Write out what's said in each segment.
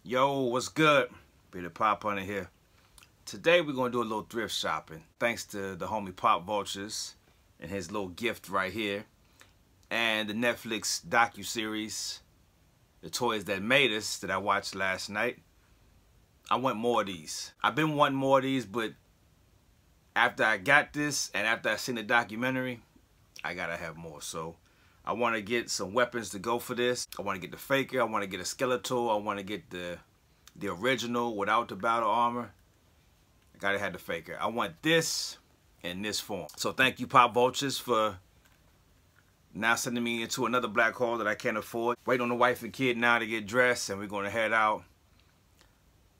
Yo, what's good? Peter Pop Hunter here. Today we're going to do a little thrift shopping. Thanks to the homie Pop Vultures and his little gift right here. And the Netflix docu-series, The Toys That Made Us, that I watched last night. I want more of these. I've been wanting more of these, but after I got this and after I seen the documentary, I gotta have more. So I want to get some weapons to go for this. I want to get the faker. I want to get a skeletal. I want to get the original without the battle armor. I gotta have the faker. I want this in this form. So thank you, Pop Vultures, for now sending me into another black hole that I can't afford. Waiting on the wife and kid now to get dressed, and we're gonna head out.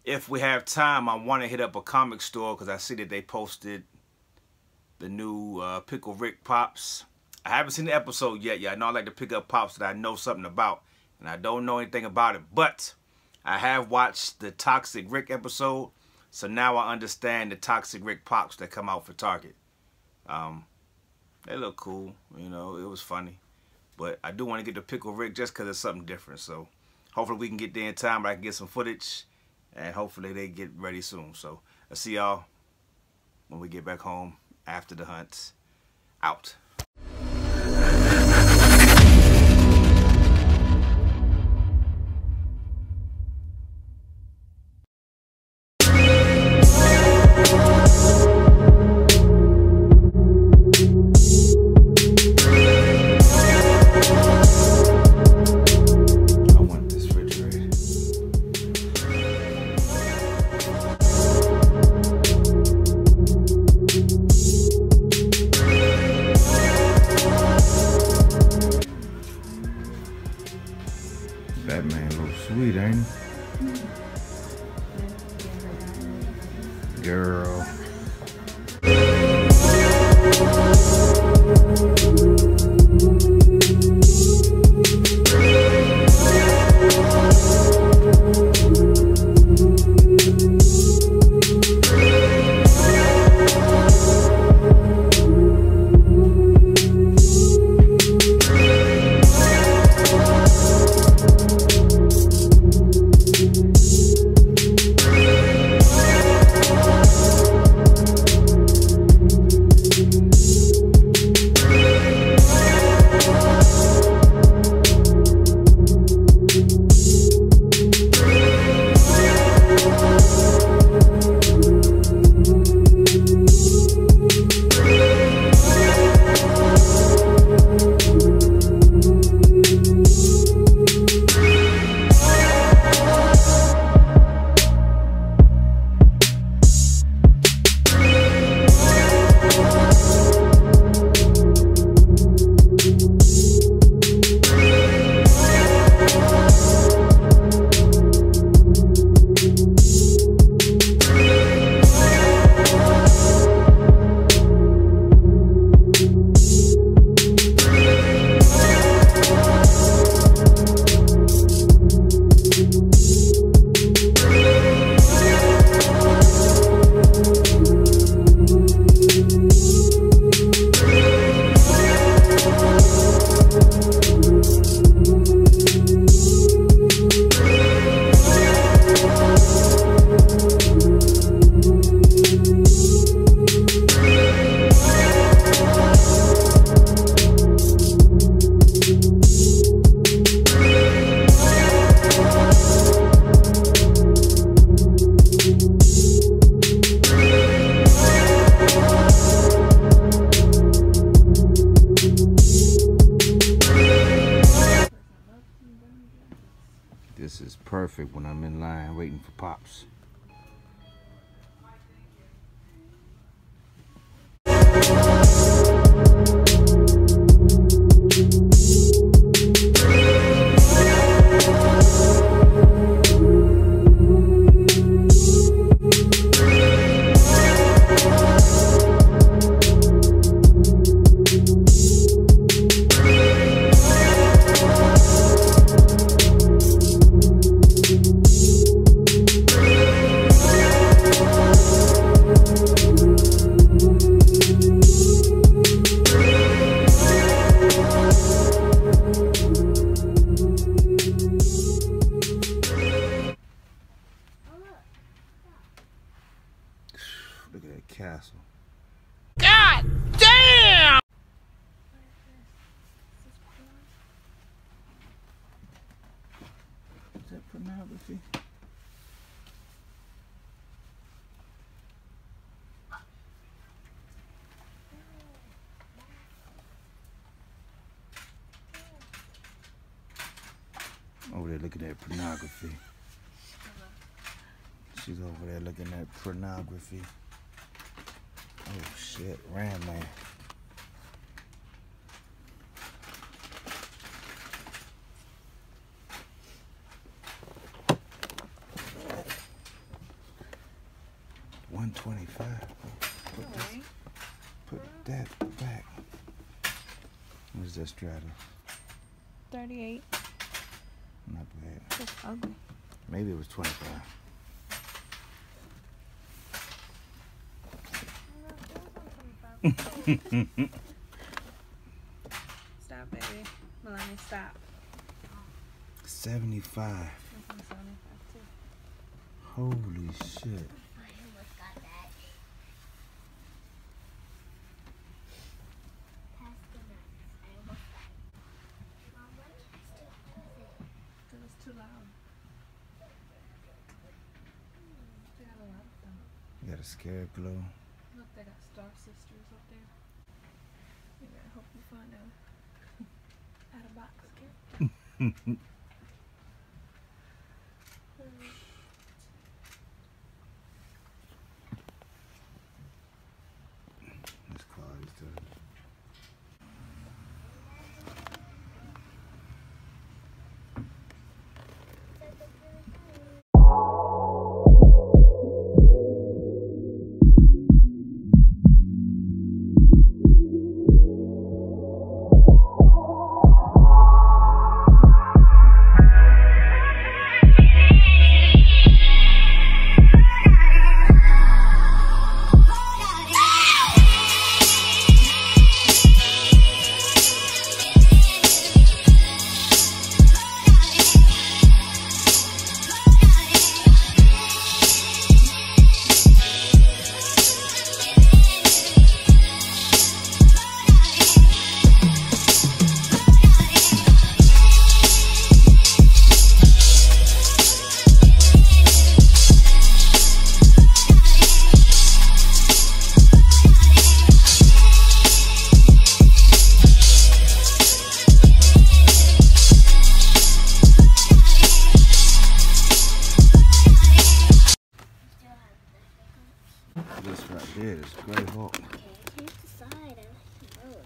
If we have time, I want to hit up a comic store because I see that they posted the new Pickle Rick Pops. I haven't seen the episode yet. I know I like to pick up Pops that I know something about, and I don't know anything about it. But I have watched the Toxic Rick episode, so now I understand the Toxic Rick Pops that come out for Target. They look cool, you know, it was funny. But I do want to get the Pickle Rick just because it's something different. So hopefully we can get there in time, but I can get some footage. And hopefully they get ready soon. So I'll see y'all when we get back home after the hunt. Out. That man looks sweet, ain't he? Girl. This is perfect when I'm in line waiting for Pops. castle. God damn! Is that pornography? Over there looking at pornography. She's over there looking at pornography. Oh shit, Ram Man. $125. Put that back. What's that Strata? 38. Not bad. It's ugly. Maybe it was 25. Stop, baby. Well, let me stop. 75. I'm 75 too. Holy shit. Because it's too loud. They got a lot of them. You got a Scarecrow. Look, they got Star Sisters up there. Maybe I hope you find a out of box character. This car is the this right there is Grey Hawk. Okay, here's the side. I like the road.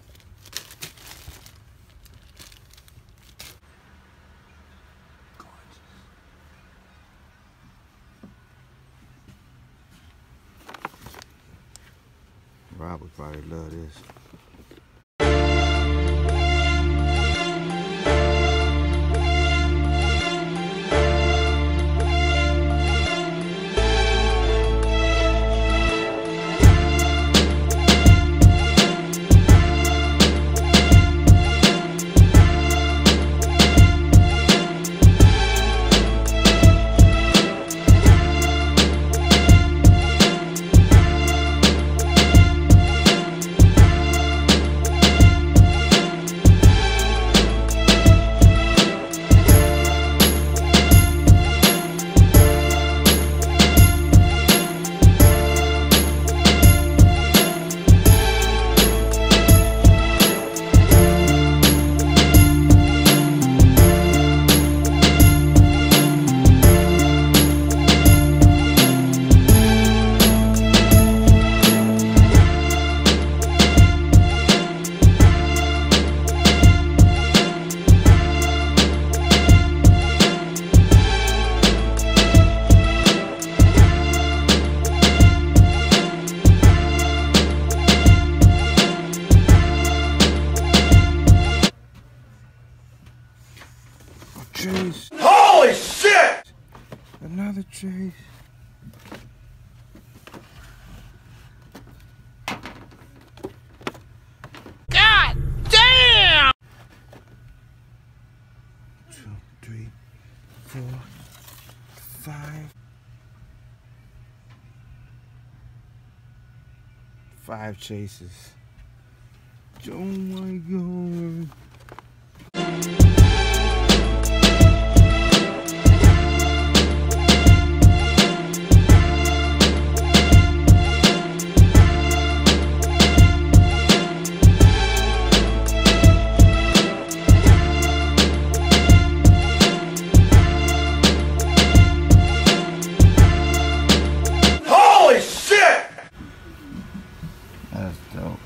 Rob would probably love this. Chase. Holy shit! Another chase. God damn! 2, 3, 4, 5. 5 chases. Oh my god. Holy shit! That's dope.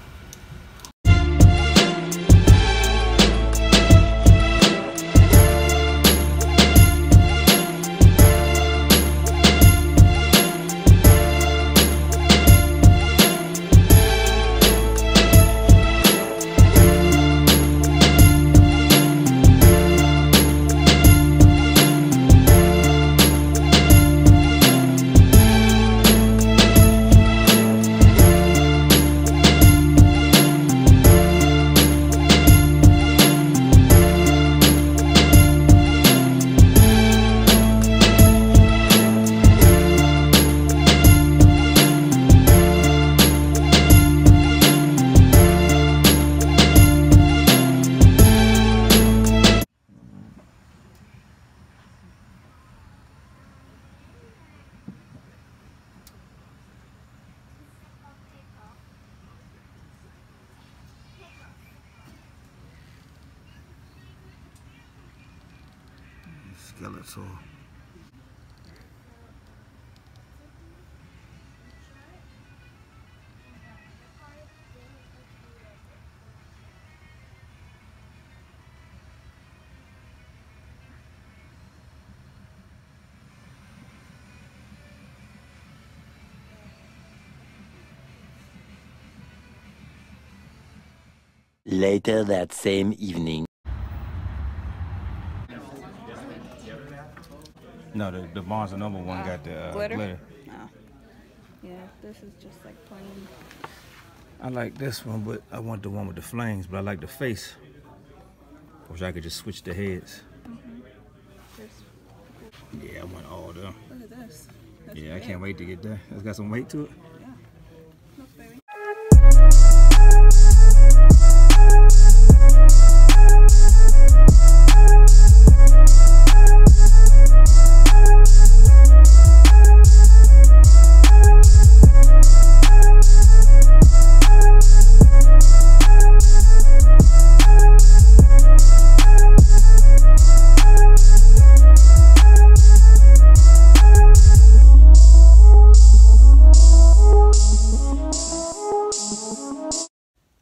Skeletal. Later that same evening. No, the Barnes & Noble one got the glitter. Oh. Yeah, this is just like plain. I like this one, but I want the one with the flames, but I like the face. Wish I could just switch the heads. Yeah, I want all of them. Look at this. That's Yeah, I big. can't wait to get that. It's got some weight to it. Yeah. Look, baby.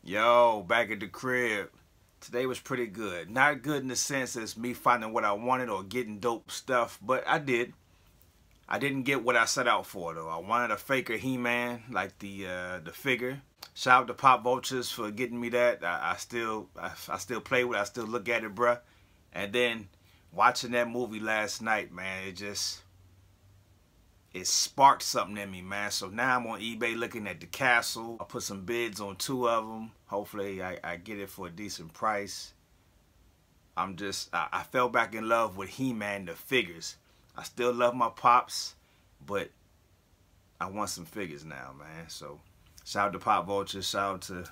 Yo, back at the crib. Today was pretty good. Not good in the sense as me finding what I wanted or getting dope stuff, but I did. I didn't get what I set out for though. I wanted a faker He-Man, like the figure. Shout out to Pop Vultures for getting me that. I still play with it. I still look at it, bruh. And then watching that movie last night, man, it sparked something in me, man. So now I'm on eBay looking at the castle. I put some bids on 2 of them. Hopefully I get it for a decent price. I fell back in love with He-Man, the figures. I still love my Pops, but I want some figures now, man. So shout out to Pop Vultures. Shout out to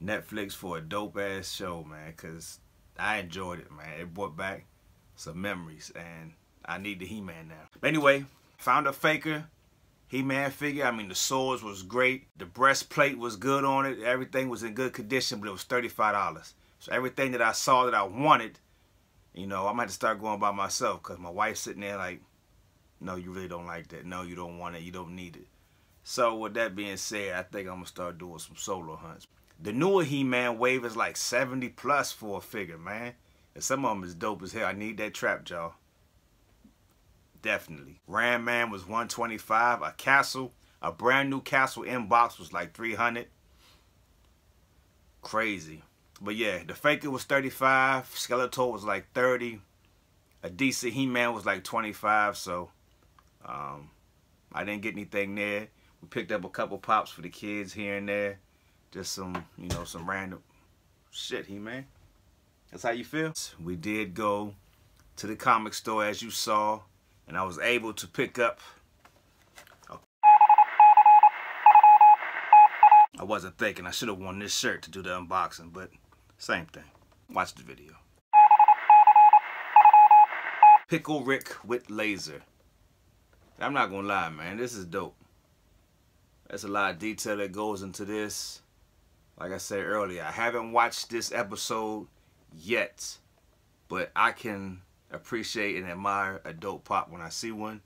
Netflix for a dope ass show, man, because I enjoyed it, man. It brought back some memories, and I need the He-Man now. But anyway, found a faker He-Man figure. I mean, the swords was great. The breastplate was good on it. Everything was in good condition, but it was $35. So everything that I saw that I wanted, you know, I might have to start going by myself because my wife's sitting there like, no, you really don't like that. No, you don't want it. You don't need it. So with that being said, I think I'm going to start doing some solo hunts. The newer He-Man wave is like 70 plus for a figure, man. And some of them is dope as hell. I need that trap jaw. Definitely. Ram Man was $125. A castle, a brand new castle in box was like $300. Crazy. But yeah, the faker was $35. Skeletor was like $30. A decent He-Man was like $25. So I didn't get anything there. We picked up a couple pops for the kids here and there. Just some, you know, some random shit, He-Man. That's how you feel? We did go to the comic store, as you saw, and I was able to pick up I wasn't thinking I should have worn this shirt to do the unboxing, but same thing. Watch the video. Pickle Rick with laser. I'm not gonna lie, man, this is dope. There's a lot of detail that goes into this. Like I said earlier, I haven't watched this episode yet, but I can appreciate and admire a dope pop when I see one.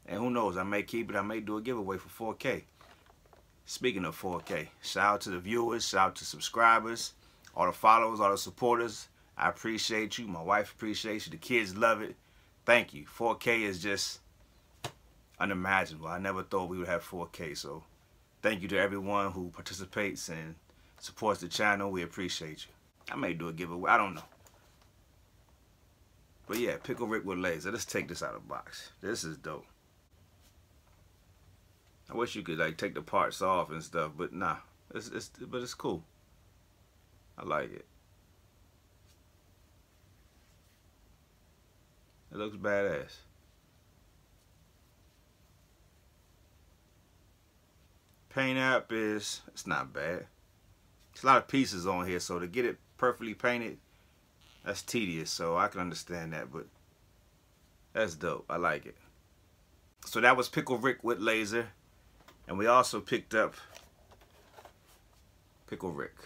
And who knows, I may keep it, I may do a giveaway for 4K. Speaking of 4K, shout out to the viewers, shout out to subscribers, all the followers, all the supporters. I appreciate you. My wife appreciates you. The kids love it. Thank you. 4K is just unimaginable. I never thought we would have 4K. So thank you to everyone who participates and supports the channel. We appreciate you. I may do a giveaway. I don't know. But yeah, Pickle Rick with laser. Let's take this out of the box. This is dope. I wish you could like take the parts off and stuff, but nah. It's cool. I like it. It looks badass. Paint app it's not bad. There's a lot of pieces on here, so to get it perfectly painted, that's tedious, so I can understand that, but that's dope. I like it. So that was Pickle Rick with laser. And we also picked up Pickle Rick.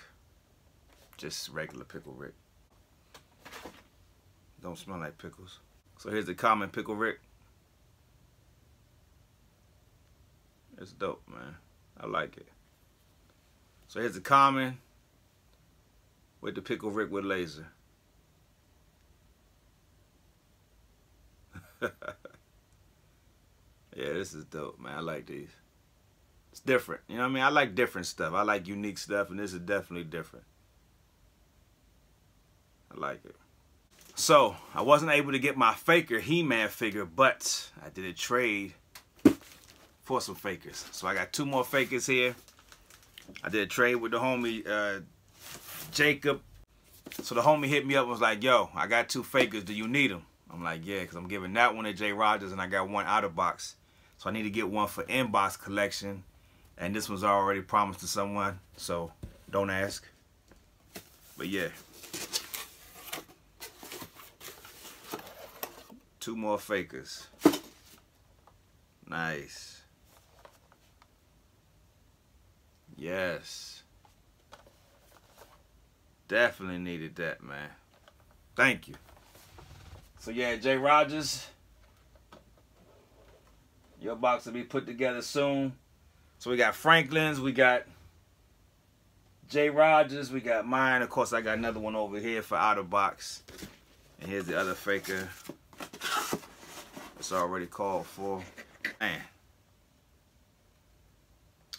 Just regular Pickle Rick. Don't smell like pickles. So here's the common Pickle Rick. It's dope, man. I like it. So here's the common with the Pickle Rick with laser. Yeah, this is dope, man. I like these. It's different. You know what I mean? I like different stuff. I like unique stuff, and this is definitely different. I like it. So, I wasn't able to get my faker He-Man figure, but I did a trade for some fakers. So I got 2 more fakers here. I did a trade with the homie Jacob. So the homie hit me up and was like, yo, I got 2 fakers. Do you need them? I'm like, yeah, because I'm giving that one to J. Rogers, and I got one out of box. So I need to get one for inbox collection. And this was already promised to someone, so don't ask. But yeah. 2 more fakers. Nice. Yes. Definitely needed that, man. Thank you. So yeah, J. Rogers, your box will be put together soon. So we got Franklin's, we got J. Rogers, we got mine. Of course, I got another one over here for out of box. And here's the other faker. It's already called for. Man.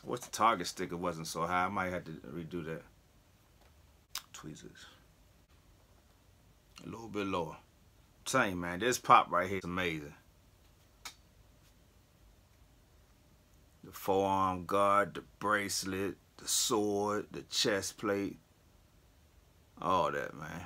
What's the target sticker wasn't so high? I might have to redo that. Tweezers. A little bit lower. I'm telling you, man, this pop right here is amazing. The forearm guard, the bracelet, the sword, the chest plate. All that, man.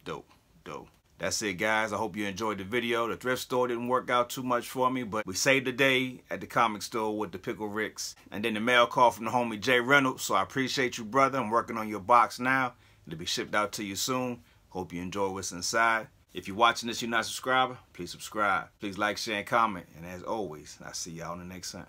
Dope, dope. That's it, guys. I hope you enjoyed the video. The thrift store didn't work out too much for me, but we saved the day at the comic store with the Pickle Ricks. And then the mail call from the homie Jay Reynolds. So I appreciate you, brother. I'm working on your box now. It'll be shipped out to you soon. Hope you enjoy what's inside. If you're watching this, you're not a subscriber, please subscribe. Please like, share, and comment. And as always, I'll see y'all on the next time.